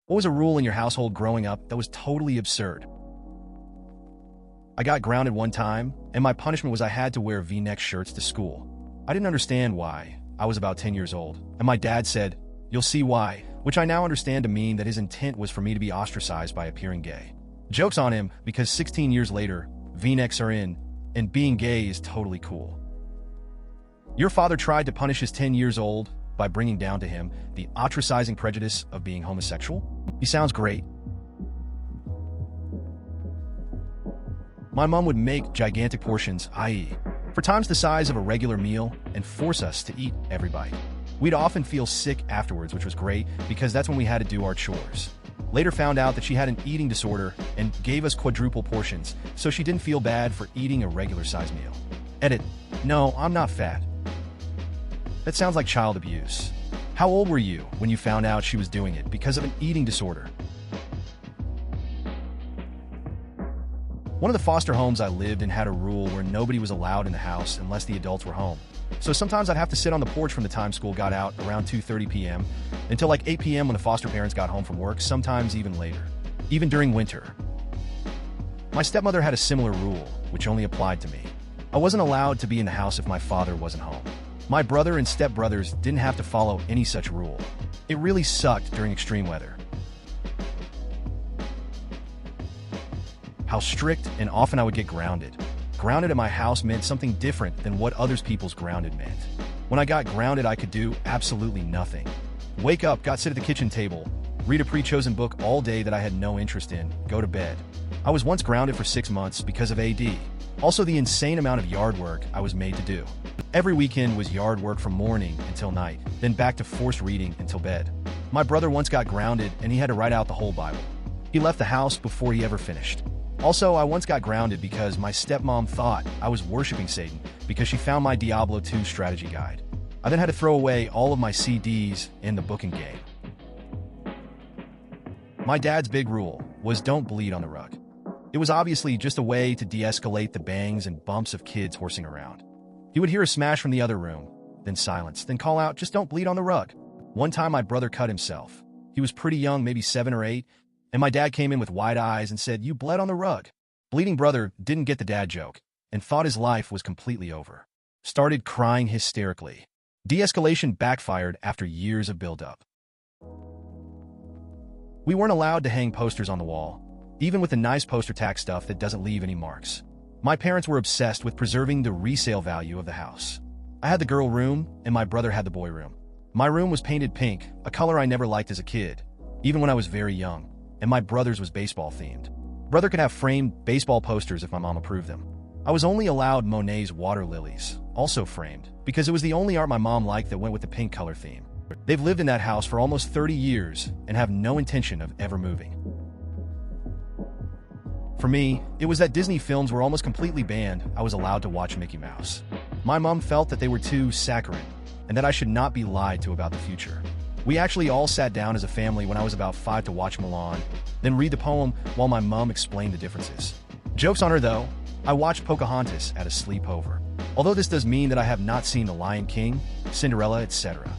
What was a rule in your household growing up that was totally absurd? I got grounded one time, and my punishment was I had to wear V-neck shirts to school. I didn't understand why. I was about 10 years old, and my dad said, "You'll see why," which I now understand to mean that his intent was for me to be ostracized by appearing gay. Joke's on him, because 16 years later, V-necks are in, and being gay is totally cool. Your father tried to punish his 10 years old by bringing down to him the ostracizing prejudice of being homosexual? He sounds great. My mom would make gigantic portions, i.e., 4 times the size of a regular meal, and force us to eat every bite. We'd often feel sick afterwards, which was great because that's when we had to do our chores. Later found out that she had an eating disorder and gave us quadruple portions, so she didn't feel bad for eating a regular size meal. Edit. No, I'm not fat. That sounds like child abuse. How old were you when you found out she was doing it because of an eating disorder? One of the foster homes I lived in had a rule where nobody was allowed in the house unless the adults were home. So sometimes I'd have to sit on the porch from the time school got out around 2:30 p.m. until like 8 p.m. when the foster parents got home from work, sometimes even later, even during winter. My stepmother had a similar rule, which only applied to me. I wasn't allowed to be in the house if my father wasn't home. My brother and stepbrothers didn't have to follow any such rule. It really sucked during extreme weather. How strict and often I would get grounded. Grounded at my house meant something different than what other people's grounded meant. When I got grounded, I could do absolutely nothing. Wake up, got sit at the kitchen table, read a pre-chosen book all day that I had no interest in, go to bed. I was once grounded for 6 months because of AD. Also the insane amount of yard work I was made to do. Every weekend was yard work from morning until night, then back to forced reading until bed. My brother once got grounded and he had to write out the whole Bible. He left the house before he ever finished. Also, I once got grounded because my stepmom thought I was worshiping Satan because she found my Diablo 2 strategy guide. I then had to throw away all of my CDs in the booking game. My dad's big rule was don't bleed on the rug. It was obviously just a way to de-escalate the bangs and bumps of kids horsing around. He would hear a smash from the other room, then silence, then call out, "Just don't bleed on the rug." One time my brother cut himself. He was pretty young, maybe 7 or 8, and my dad came in with wide eyes and said, "You bled on the rug." Bleeding brother didn't get the dad joke and thought his life was completely over. Started crying hysterically. De-escalation backfired after years of buildup. We weren't allowed to hang posters on the wall, even with the nice poster tack stuff that doesn't leave any marks. My parents were obsessed with preserving the resale value of the house. I had the girl room, and my brother had the boy room. My room was painted pink, a color I never liked as a kid, even when I was very young, and my brother's was baseball-themed. Brother could have framed baseball posters if my mom approved them. I was only allowed Monet's water lilies, also framed, because it was the only art my mom liked that went with the pink color theme. They've lived in that house for almost 30 years and have no intention of ever moving. For me, it was that Disney films were almost completely banned. I was allowed to watch Mickey Mouse. My mom felt that they were too saccharine and that I should not be lied to about the future. We actually all sat down as a family when I was about 5 to watch Mulan, then read the poem while my mom explained the differences. Joke's on her though, I watched Pocahontas at a sleepover. Although this does mean that I have not seen The Lion King, Cinderella, etc.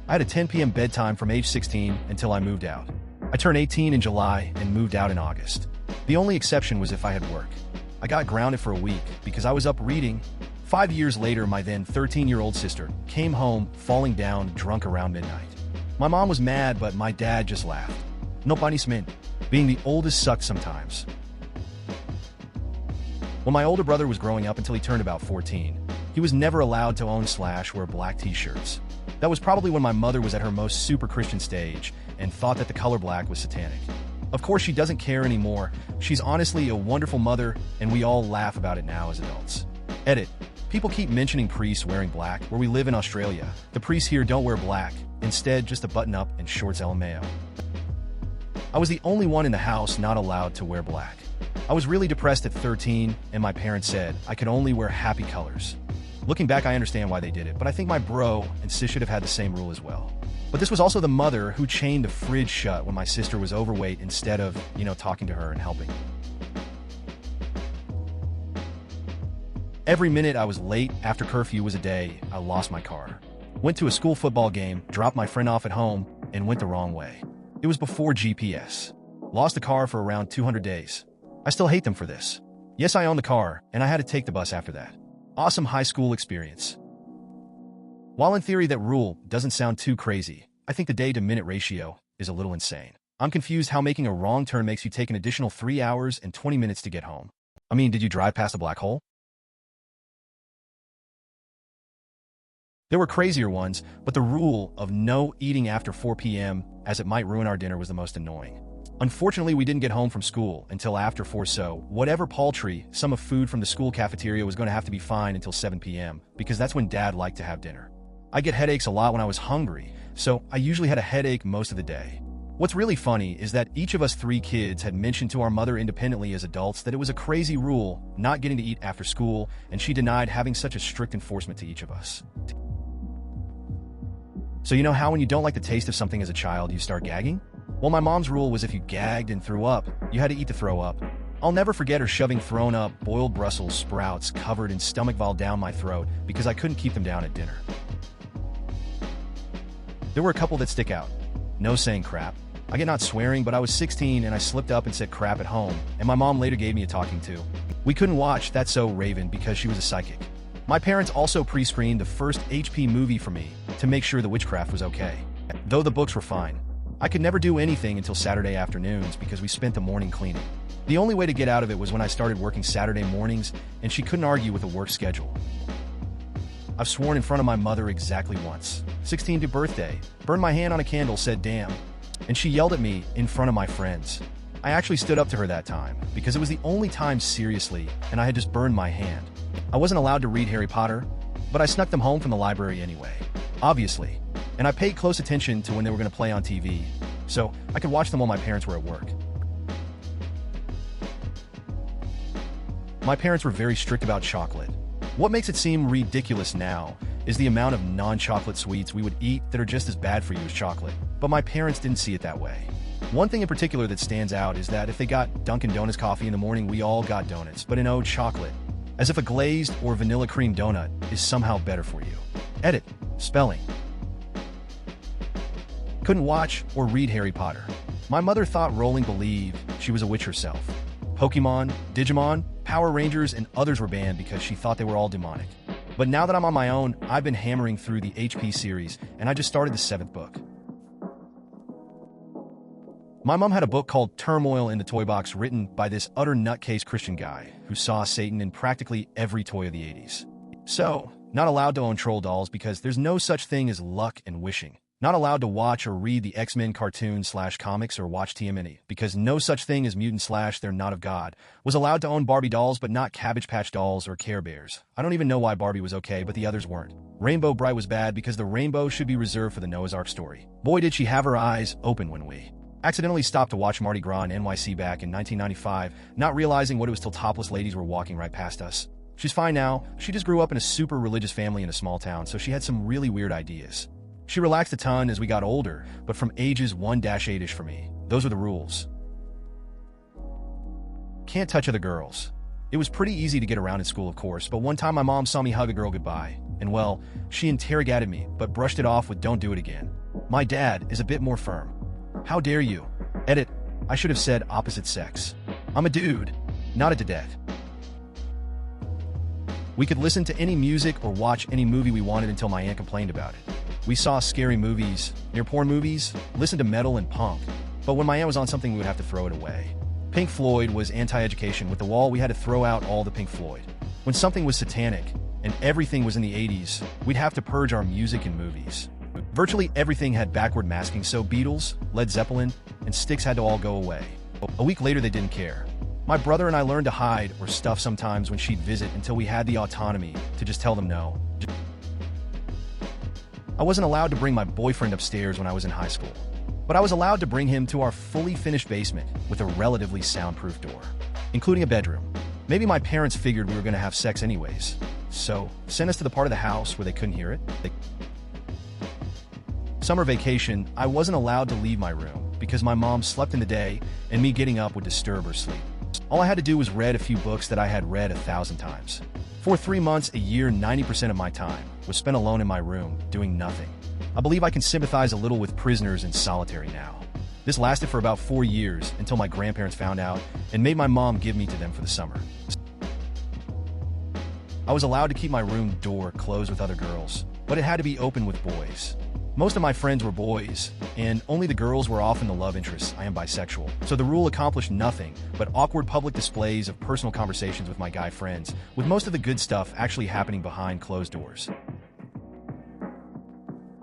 I had a 10 p.m. bedtime from age 16 until I moved out. I turned 18 in July and moved out in August. The only exception was if I had work. I got grounded for a week because I was up reading. 5 years later, my then 13-year-old sister came home falling down drunk around midnight. My mom was mad, but my dad just laughed. No punishment. Being the oldest sucked sometimes. When my older brother was growing up until he turned about 14, he was never allowed to own / wear black t-shirts. That was probably when my mother was at her most super Christian stage and thought that the color black was satanic. Of course, she doesn't care anymore. She's honestly a wonderful mother, and we all laugh about it now as adults. Edit. People keep mentioning priests wearing black. Where we live in Australia, the priests here don't wear black. Instead, just a button-up and shorts LMAO. I was the only one in the house not allowed to wear black. I was really depressed at 13, and my parents said I could only wear happy colors. Looking back, I understand why they did it, but I think my bro and sis should have had the same rule as well. But this was also the mother who chained the fridge shut when my sister was overweight instead of, talking to her and helping. Every minute I was late after curfew was a day I lost my car. Went to a school football game, dropped my friend off at home, and went the wrong way. It was before GPS. Lost the car for around 200 days. I still hate them for this. Yes, I own the car, and I had to take the bus after that. Awesome high school experience. While in theory that rule doesn't sound too crazy, I think the day-to-minute ratio is a little insane. I'm confused how making a wrong turn makes you take an additional 3 hours and 20 minutes to get home. I mean, did you drive past a black hole? There were crazier ones, but the rule of no eating after 4 p.m. as it might ruin our dinner was the most annoying. Unfortunately, we didn't get home from school until after 4, so whatever paltry sum of food from the school cafeteria was going to have to be fine until 7 p.m. because that's when Dad liked to have dinner. I get headaches a lot when I was hungry, so I usually had a headache most of the day. What's really funny is that each of us 3 kids had mentioned to our mother independently as adults that it was a crazy rule not getting to eat after school, and she denied having such a strict enforcement to each of us. So you know how when you don't like the taste of something as a child, you start gagging? Well, my mom's rule was if you gagged and threw up, you had to eat to throw up. I'll never forget her shoving thrown up boiled Brussels sprouts covered in stomach vol down my throat because I couldn't keep them down at dinner. There were a couple that stick out. No saying crap. I get not swearing, but I was 16 and I slipped up and said crap at home, and my mom later gave me a talking to. We couldn't watch That's So Raven because she was a psychic. My parents also pre-screened the first HP movie for me to make sure the witchcraft was okay, though the books were fine. I could never do anything until Saturday afternoons because we spent the morning cleaning. The only way to get out of it was when I started working Saturday mornings, and she couldn't argue with a work schedule. I've sworn in front of my mother exactly once. 16th birthday, burned my hand on a candle, said damn, and she yelled at me in front of my friends. I actually stood up to her that time because it was the only time seriously, and I had just burned my hand. I wasn't allowed to read Harry Potter, but I snuck them home from the library anyway, obviously, and I paid close attention to when they were going to play on TV, so I could watch them while my parents were at work. My parents were very strict about chocolate. What makes it seem ridiculous now is the amount of non-chocolate sweets we would eat that are just as bad for you as chocolate, but my parents didn't see it that way. One thing in particular that stands out is that if they got Dunkin' Donuts coffee in the morning, we all got donuts, but in chocolate. As if a glazed or vanilla cream donut is somehow better for you. Edit. Spelling. Couldn't watch or read Harry Potter. My mother thought Rowling believed she was a witch herself. Pokemon, Digimon, Power Rangers, and others were banned because she thought they were all demonic. But now that I'm on my own, I've been hammering through the HP series, and I just started the 7th book. My mom had a book called Turmoil in the Toy Box written by this utter nutcase Christian guy who saw Satan in practically every toy of the 80s. So, not allowed to own troll dolls because there's no such thing as luck and wishing. Not allowed to watch or read the X-Men cartoon/comics or watch TMNT because no such thing as mutant/they're not of God. Was allowed to own Barbie dolls but not Cabbage Patch dolls or Care Bears. I don't even know why Barbie was okay but the others weren't. Rainbow Bright was bad because the rainbow should be reserved for the Noah's Ark story. Boy did she have her eyes open when we accidentally stopped to watch Mardi Gras in NYC back in 1995, not realizing what it was till topless ladies were walking right past us. She's fine now. She just grew up in a super religious family in a small town, so she had some really weird ideas. She relaxed a ton as we got older, but from ages 1-8-ish for me. Those were the rules. Can't touch other girls. It was pretty easy to get around in school, of course, but one time my mom saw me hug a girl goodbye, and well, she interrogated me, but brushed it off with don't do it again. My dad is a bit more firm. How dare you? Edit. I should have said opposite sex. I'm a dude, not a dudette. We could listen to any music or watch any movie we wanted until my aunt complained about it. We saw scary movies, near-porn movies, listened to metal and punk, but when my aunt was on something, we would have to throw it away. Pink Floyd was anti-education. With The Wall, we had to throw out all the Pink Floyd. When something was satanic and everything was in the 80s, we'd have to purge our music and movies. Virtually everything had backward masking, so Beatles, Led Zeppelin, and Styx had to all go away. A week later, they didn't care. My brother and I learned to hide or stuff sometimes when she'd visit until we had the autonomy to just tell them no. I wasn't allowed to bring my boyfriend upstairs when I was in high school, but I was allowed to bring him to our fully finished basement with a relatively soundproof door, including a bedroom. Maybe my parents figured we were going to have sex anyways, so sent us to the part of the house where they couldn't hear it. Summer vacation, I wasn't allowed to leave my room because my mom slept in the day and me getting up would disturb her sleep. All I had to do was read a few books that I had read 1,000 times. For 3 months a year, 90% of my time was spent alone in my room, doing nothing. I believe I can sympathize a little with prisoners in solitary now. This lasted for about 4 years until my grandparents found out and made my mom give me to them for the summer. I was allowed to keep my room door closed with other girls, but it had to be open with boys. Most of my friends were boys, and only the girls were often the love interests. I am bisexual, so the rule accomplished nothing but awkward public displays of personal conversations with my guy friends, with most of the good stuff actually happening behind closed doors.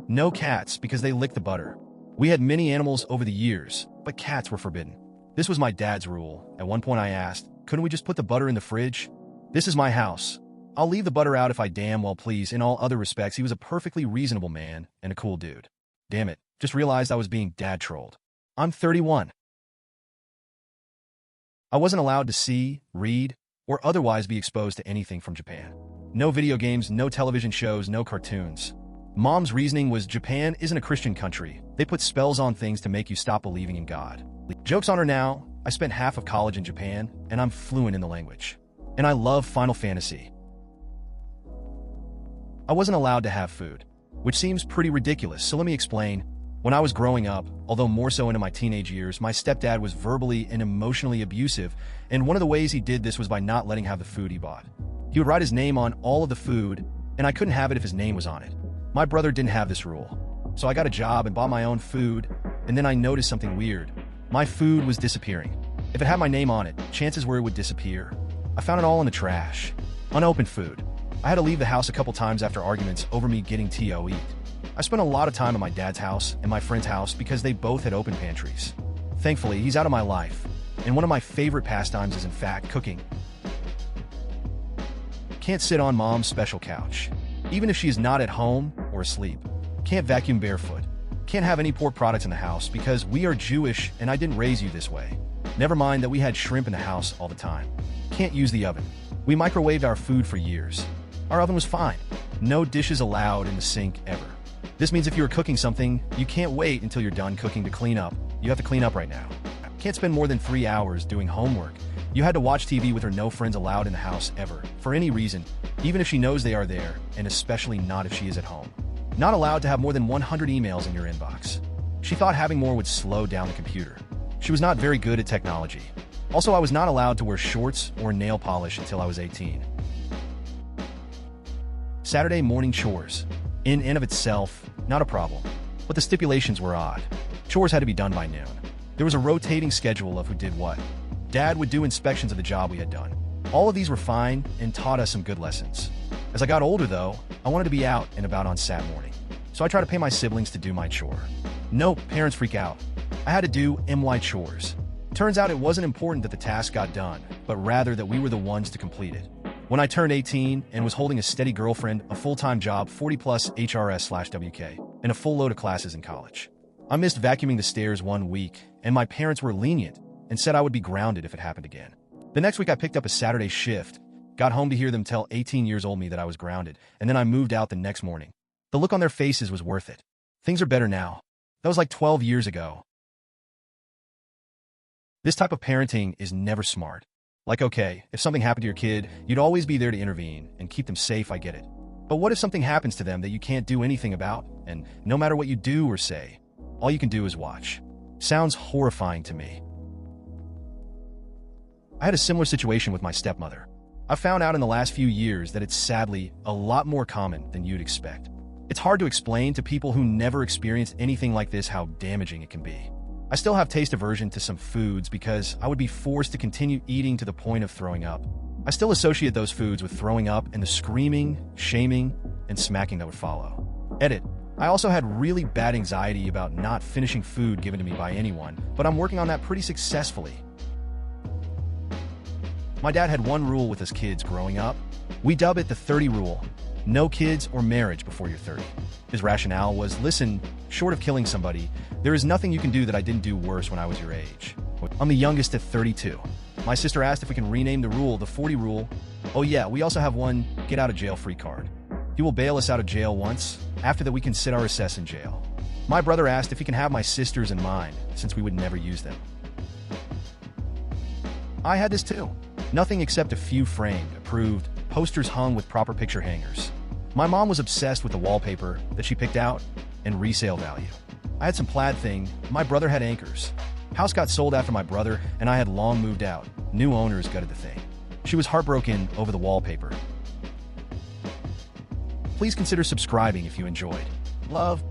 No cats because they lick the butter. We had many animals over the years, but cats were forbidden. This was my dad's rule. At one point I asked, couldn't we just put the butter in the fridge? This is my house. I'll leave the butter out if I damn well please. In all other respects, he was a perfectly reasonable man and a cool dude. Damn it, just realized I was being dad trolled. I'm 31. I wasn't allowed to see, read, or otherwise be exposed to anything from Japan. No video games, no television shows, no cartoons. Mom's reasoning was Japan isn't a Christian country. They put spells on things to make you stop believing in God. Joke's on her now, I spent half of college in Japan, and I'm fluent in the language. And I love Final Fantasy. I wasn't allowed to have food, which seems pretty ridiculous, so let me explain. When I was growing up, although more so into my teenage years, my stepdad was verbally and emotionally abusive, and one of the ways he did this was by not letting have the food he bought. He would write his name on all of the food, and I couldn't have it if his name was on it. My brother didn't have this rule, so I got a job and bought my own food, and then I noticed something weird. My food was disappearing. If it had my name on it, chances were it would disappear. I found it all in the trash. Unopened food. I had to leave the house a couple times after arguments over me getting to eat. I spent a lot of time at my dad's house and my friend's house because they both had open pantries. Thankfully, he's out of my life, and one of my favorite pastimes is in fact cooking. Can't sit on mom's special couch, even if she is not at home or asleep. Can't vacuum barefoot. Can't have any pork products in the house because we are Jewish and I didn't raise you this way. Never mind that we had shrimp in the house all the time. Can't use the oven. We microwaved our food for years. Our oven was fine. No dishes allowed in the sink ever. This means if you're cooking something, you can't wait until you're done cooking to clean up. You have to clean up right now. Can't spend more than 3 hours doing homework. You had to watch TV with her no friends allowed in the house ever, for any reason, even if she knows they are there, and especially not if she is at home. Not allowed to have more than 100 emails in your inbox. She thought having more would slow down the computer. She was not very good at technology. Also, I was not allowed to wear shorts or nail polish until I was 18. Saturday morning chores. In and of itself, not a problem. But the stipulations were odd. Chores had to be done by noon. There was a rotating schedule of who did what. Dad would do inspections of the job we had done. All of these were fine and taught us some good lessons. As I got older, though, I wanted to be out and about on Sat morning. So I tried to pay my siblings to do my chore. Nope, parents freak out. I had to do MY chores. Turns out it wasn't important that the task got done, but rather that we were the ones to complete it. When I turned 18 and was holding a steady girlfriend, a full-time job, 40+ HRS/WK, and a full load of classes in college. I missed vacuuming the stairs 1 week, and my parents were lenient and said I would be grounded if it happened again. The next week I picked up a Saturday shift, got home to hear them tell 18-years-old me that I was grounded, and then I moved out the next morning. The look on their faces was worth it. Things are better now. That was like 12 years ago. This type of parenting is never smart. Like, okay, if something happened to your kid, you'd always be there to intervene and keep them safe, I get it. But what if something happens to them that you can't do anything about, and no matter what you do or say, all you can do is watch? Sounds horrifying to me. I had a similar situation with my stepmother. I found out in the last few years that it's sadly a lot more common than you'd expect. It's hard to explain to people who never experienced anything like this how damaging it can be. I still have taste aversion to some foods because I would be forced to continue eating to the point of throwing up. I still associate those foods with throwing up and the screaming, shaming, and smacking that would follow. Edit. I also had really bad anxiety about not finishing food given to me by anyone, but I'm working on that pretty successfully. My dad had one rule with us kids growing up. We dub it the 30 rule. No kids or marriage before you're 30. His rationale was, listen, short of killing somebody, there is nothing you can do that I didn't do worse when I was your age. I'm the youngest at 32. My sister asked if we can rename the rule the 40 rule. Oh yeah, we also have one get out of jail free card. He will bail us out of jail once. After that we can sit our assess in jail. My brother asked if he can have my sisters and mine, since we would never use them. I had this too. Nothing except a few framed, approved, posters hung with proper picture hangers. My mom was obsessed with the wallpaper that she picked out. and resale value. I had some plaid thing, my brother had anchors. House got sold after my brother, and I had long moved out. New owners gutted the thing. She was heartbroken over the wallpaper. Please consider subscribing if you enjoyed. Love.